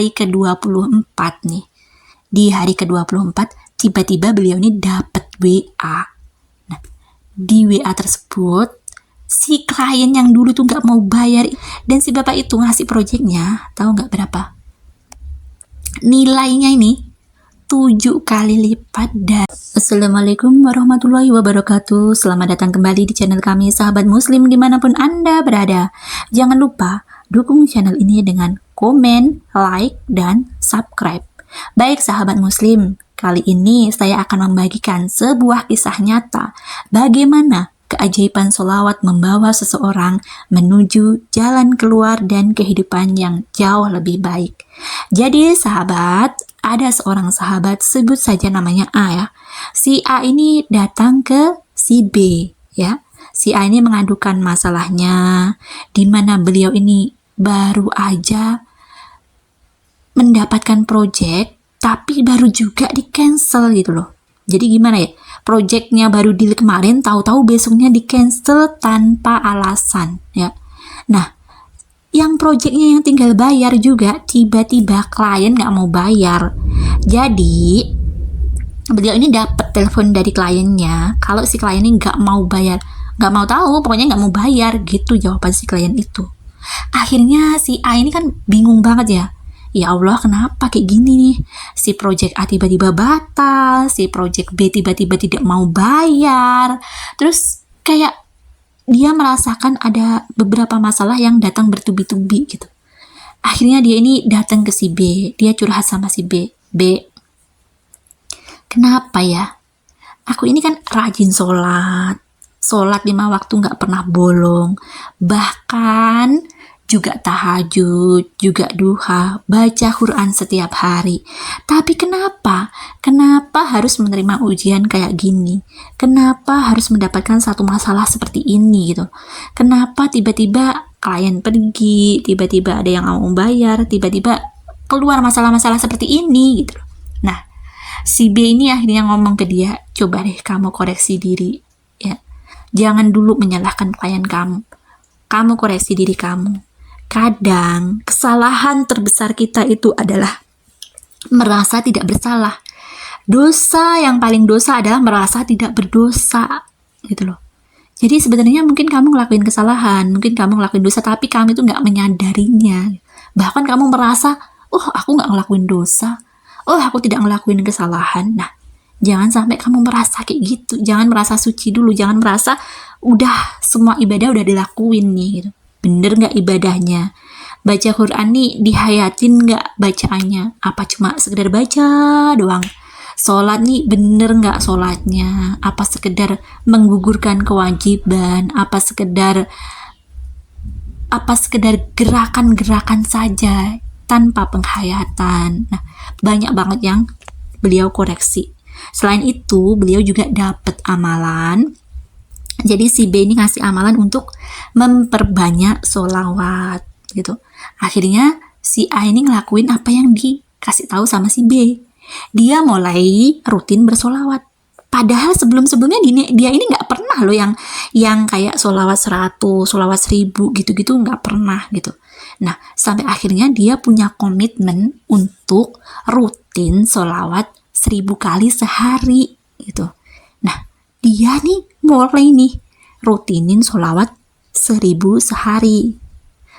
hari ke-24 nih. Di hari ke-24 tiba-tiba beliau ini dapat WA. Nah, di WA tersebut si klien yang dulu tuh nggak mau bayar, dan si bapak itu ngasih proyeknya, tahu nggak berapa? Nilainya ini 7 kali lipat. Dan Assalamualaikum warahmatullahi wabarakatuh. Selamat datang kembali di channel kami, sahabat muslim dimanapun Anda berada. Jangan lupa dukung channel ini dengan komen, like, dan subscribe. Baik sahabat muslim, kali ini saya akan membagikan sebuah kisah nyata bagaimana keajaiban sholawat membawa seseorang menuju jalan keluar dan kehidupan yang jauh lebih baik. Jadi sahabat, ada seorang sahabat, sebut saja namanya A ya. Si A ini datang ke si B ya. Si A ini mengadukan masalahnya, di mana beliau ini baru aja mendapatkan project, tapi baru juga di cancel gitu loh. Jadi gimana ya, projectnya baru deal kemarin, tahu-tahu besoknya di cancel tanpa alasan ya. Nah, yang projectnya yang tinggal bayar juga tiba-tiba klien nggak mau bayar. Jadi beliau ini dapat telepon dari kliennya kalau si klien ini nggak mau bayar, nggak mau tahu, pokoknya nggak mau bayar gitu jawaban si klien itu. Akhirnya si A ini kan bingung banget ya. Ya Allah, kenapa kayak gini nih? Si project A tiba-tiba batal, si project B tiba-tiba tidak mau bayar. Terus kayak dia merasakan ada beberapa masalah yang datang bertubi-tubi gitu. Akhirnya dia ini datang ke si B, dia curhat sama si B. B, kenapa ya? Aku ini kan rajin sholat 5 waktu nggak pernah bolong. Bahkan juga tahajud, juga duha, baca Quran setiap hari. Tapi kenapa harus menerima ujian kayak gini? Kenapa harus mendapatkan satu masalah seperti ini gitu? Kenapa tiba-tiba klien pergi, tiba-tiba ada yang mau bayar, tiba-tiba keluar masalah-masalah seperti ini gitu. Nah, si B ini akhirnya ngomong ke dia, coba deh kamu koreksi diri ya. Jangan dulu menyalahkan klien kamu. Kamu koreksi diri kamu. Kadang kesalahan terbesar kita itu adalah merasa tidak bersalah. Dosa yang paling dosa adalah merasa tidak berdosa gitu loh. Jadi sebenarnya mungkin kamu ngelakuin kesalahan, mungkin kamu ngelakuin dosa, tapi kamu itu nggak menyadarinya. Bahkan kamu merasa, oh aku nggak ngelakuin dosa, oh aku tidak ngelakuin kesalahan. Nah, jangan sampai kamu merasa kayak gitu. Jangan merasa suci dulu, jangan merasa udah semua ibadah udah dilakuin nih gitu. Bener nggak ibadahnya? Baca Quran nih dihayatin nggak bacaannya? Apa cuma sekedar baca doang? Sholat nih bener nggak sholatnya? Apa sekedar menggugurkan kewajiban? Apa sekedar gerakan-gerakan saja tanpa penghayatan? Nah, banyak banget yang beliau koreksi. Selain itu, beliau juga dapat amalan. Jadi si B ini ngasih amalan untuk memperbanyak sholawat gitu. Akhirnya si A ini ngelakuin apa yang dikasih tahu sama si B. Dia mulai rutin bersolawat. Padahal sebelum-sebelumnya dia ini nggak pernah loh yang kayak sholawat 100, sholawat 1000 gitu-gitu, nggak pernah gitu. Nah, sampai akhirnya dia punya komitmen untuk rutin sholawat 1000 kali sehari gitu. Nah, dia nih mulai nih rutinin sholawat 1000 sehari.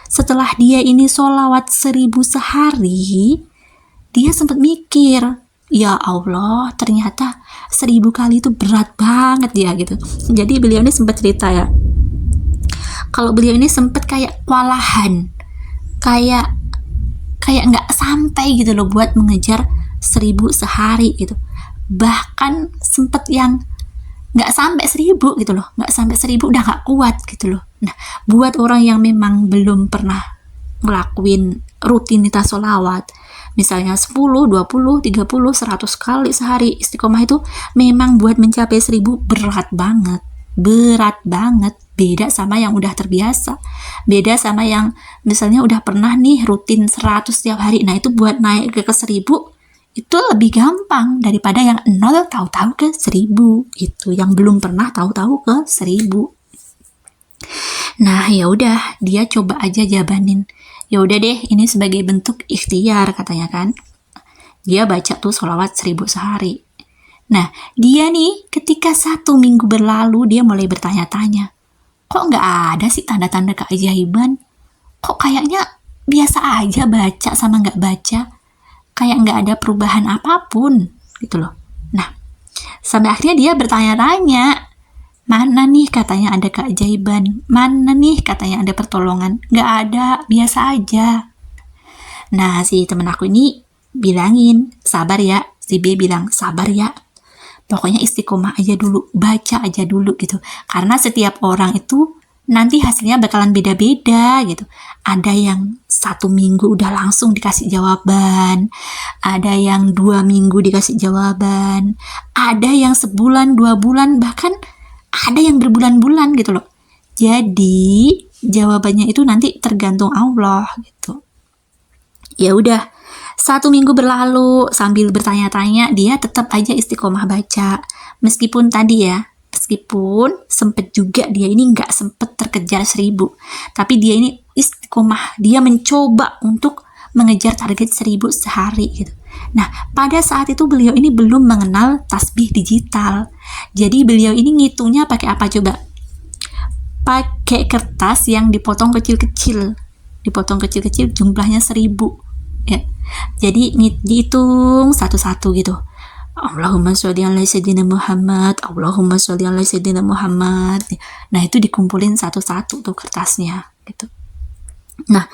Setelah dia ini sholawat 1000 sehari, dia sempat mikir, ya Allah, ternyata 1000 kali itu berat banget ya gitu. Jadi beliau ini sempat cerita ya, kalau beliau ini sempat kayak kewalahan, kayak nggak sampai gitu loh buat mengejar 1000 sehari gitu. Bahkan sempat yang nggak sampai 1000 gitu loh, nggak sampai 1000 udah nggak kuat gitu loh. Nah, buat orang yang memang belum pernah ngelakuin rutinitas sholawat, misalnya 10, 20, 30, 100 kali sehari istiqomah, itu memang buat mencapai 1000 berat banget. Beda sama yang udah terbiasa, beda sama yang misalnya udah pernah nih rutin 100 setiap hari. Nah, itu buat naik ke 1000 itu lebih gampang daripada yang 0 tahu-tahu ke 1000 itu, yang belum pernah tahu-tahu ke 1000. Nah, ya udah, dia coba aja jabanin. Ya udah deh, ini sebagai bentuk ikhtiar katanya kan. Dia baca tuh sholawat 1000 sehari. Nah, dia nih ketika 1 minggu berlalu, dia mulai bertanya-tanya, kok nggak ada sih tanda-tanda keajaiban? Kok kayaknya biasa aja baca sama nggak baca? Kayak nggak ada perubahan apapun, gitu loh. Nah, sampai akhirnya dia bertanya-tanya, mana nih katanya ada keajaiban? Mana nih katanya ada pertolongan? Nggak ada, biasa aja. Nah, si temen aku ini bilangin, sabar ya. Si B bilang, sabar ya. Pokoknya istiqomah aja dulu, baca aja dulu gitu. Karena setiap orang itu nanti hasilnya bakalan beda-beda gitu. Ada yang 1 minggu udah langsung dikasih jawaban, ada yang 2 minggu dikasih jawaban, ada yang sebulan, 2 bulan, bahkan ada yang berbulan-bulan gitu loh. Jadi jawabannya itu nanti tergantung Allah gitu. Ya udah, 1 minggu berlalu, sambil bertanya-tanya, dia tetap aja istiqomah baca. Meskipun tadi ya, meskipun sempet juga dia ini nggak sempet terkejar 1000. Tapi dia ini istiqomah, dia mencoba untuk mengejar target 1000 sehari gitu. Nah, pada saat itu beliau ini belum mengenal tasbih digital. Jadi beliau ini ngitungnya pakai apa coba? Pakai kertas yang dipotong kecil-kecil. Dipotong kecil-kecil jumlahnya 1000. Ya. Jadi dihitung satu-satu gitu. Allahumma sholli ala sayyidina Muhammad, Allahumma sholli ala sayyidina Muhammad. Nah, itu dikumpulin satu-satu tuh kertasnya gitu. Nah,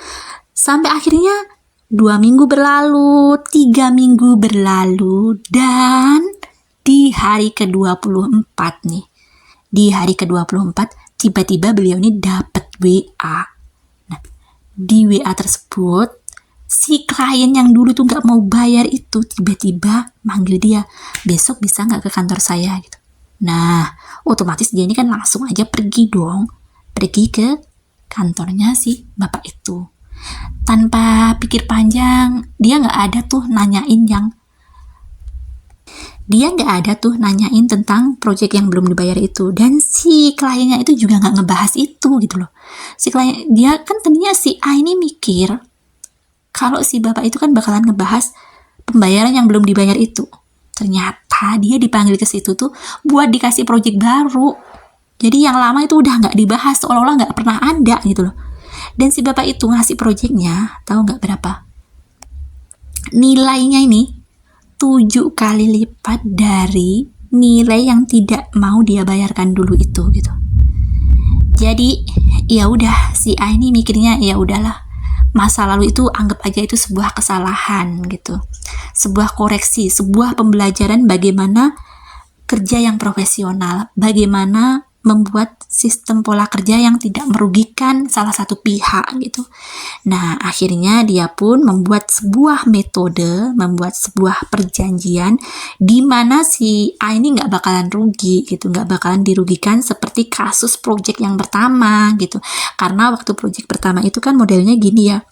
sampai akhirnya 2 minggu berlalu, 3 minggu berlalu, dan di hari ke-24 nih, di hari ke-24 tiba-tiba beliau ini dapat WA. Nah, di WA tersebut si klien yang dulu tuh nggak mau bayar itu tiba-tiba manggil dia, besok bisa nggak ke kantor saya gitu. Nah, otomatis dia ini kan langsung aja pergi dong, pergi ke kantornya si bapak itu. Tanpa pikir panjang, dia nggak ada tuh nanyain tentang project yang belum dibayar itu, dan si kliennya itu juga nggak ngebahas itu gitu loh. Si klien, dia kan tadinya si A ini mikir kalau si bapak itu kan bakalan ngebahas pembayaran yang belum dibayar itu. Ternyata dia dipanggil ke situ tuh buat dikasih project baru. Jadi yang lama itu udah nggak dibahas, seolah-olah nggak pernah ada gitu loh. Dan si bapak itu ngasih projectnya, tahu nggak berapa? Nilainya ini 7 kali lipat dari nilai yang tidak mau dia bayarkan dulu itu gitu. Jadi ya udah, si A ini mikirnya ya udahlah, masa lalu itu anggap aja itu sebuah kesalahan gitu, sebuah koreksi, sebuah pembelajaran bagaimana kerja yang profesional, bagaimana membuat sistem pola kerja yang tidak merugikan salah satu pihak gitu. Nah, akhirnya dia pun membuat sebuah metode, membuat sebuah perjanjian di mana si A ini nggak bakalan rugi gitu, nggak bakalan dirugikan seperti kasus project yang pertama gitu. Karena waktu project pertama itu kan modelnya gini ya,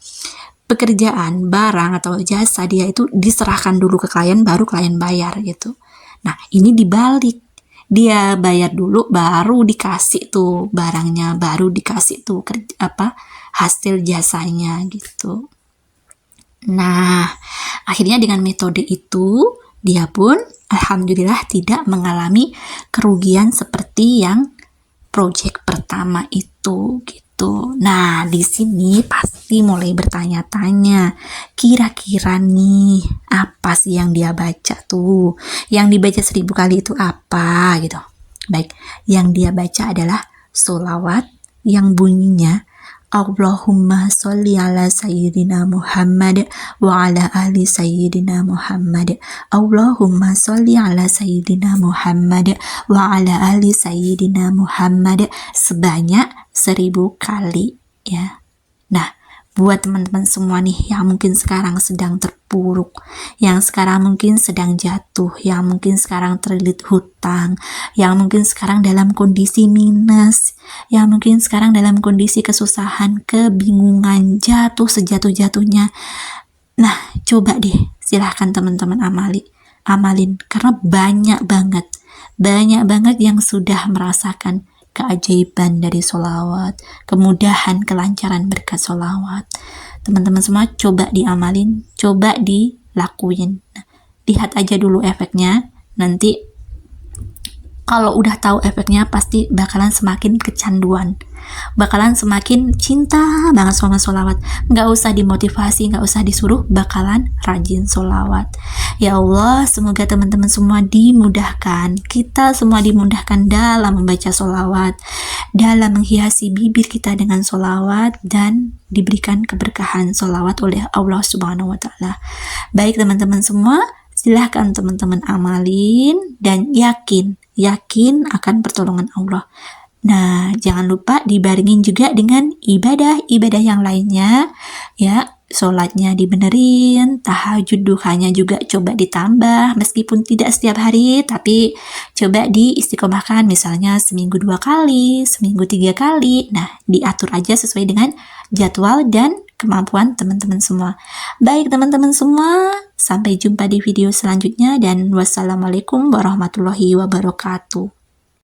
pekerjaan, barang atau jasa dia itu diserahkan dulu ke klien, baru klien bayar gitu. Nah, ini dibalik. Dia bayar dulu, baru dikasih tuh barangnya, baru dikasih tuh hasil jasanya gitu. Nah, akhirnya dengan metode itu dia pun alhamdulillah tidak mengalami kerugian seperti yang project pertama itu gitu. Nah, di sini pasti mulai bertanya-tanya, kira-kira nih apa sih yang dia baca tuh? Yang dibaca 1000 kali itu apa gitu. Baik, yang dia baca adalah sholawat yang bunyinya Allahumma sholli ala sayyidina Muhammad wa ala ali sayyidina Muhammad. Allahumma sholli ala sayyidina Muhammad wa ala ali sayyidina Muhammad sebanyak 1000 kali ya. Nah, buat teman-teman semua nih yang mungkin sekarang sedang terpuruk, yang sekarang mungkin sedang jatuh, yang mungkin sekarang terlilit hutang, yang mungkin sekarang dalam kondisi minus, yang mungkin sekarang dalam kondisi kesusahan, kebingungan, jatuh sejatuh-jatuhnya. Nah, coba deh, silahkan teman-teman amalin, karena banyak banget yang sudah merasakan keajaiban dari sholawat, kemudahan, kelancaran berkat sholawat. Teman-teman semua coba diamalin, coba dilakuin. Lihat aja dulu efeknya, nanti kalau udah tahu efeknya pasti bakalan semakin kecanduan, bakalan semakin cinta banget sama sholawat. Nggak usah dimotivasi, nggak usah disuruh, bakalan rajin sholawat. Ya Allah, semoga teman-teman semua dimudahkan, kita semua dimudahkan dalam membaca sholawat, dalam menghiasi bibir kita dengan sholawat, dan diberikan keberkahan sholawat oleh Allah Subhanahu wa Ta'ala. Baik teman-teman semua, silahkan teman-teman amalin dan yakin akan pertolongan Allah. Nah, jangan lupa dibarengin juga dengan ibadah-ibadah yang lainnya, ya. Sholatnya dibenerin, tahajud duhanya juga coba ditambah, meskipun tidak setiap hari, tapi coba diistiqomahkan, misalnya seminggu 2 kali, seminggu 3 kali. Nah, diatur aja sesuai dengan jadwal dan kemampuan teman-teman semua. Baik teman-teman semua, sampai jumpa di video selanjutnya, dan wassalamualaikum warahmatullahi wabarakatuh.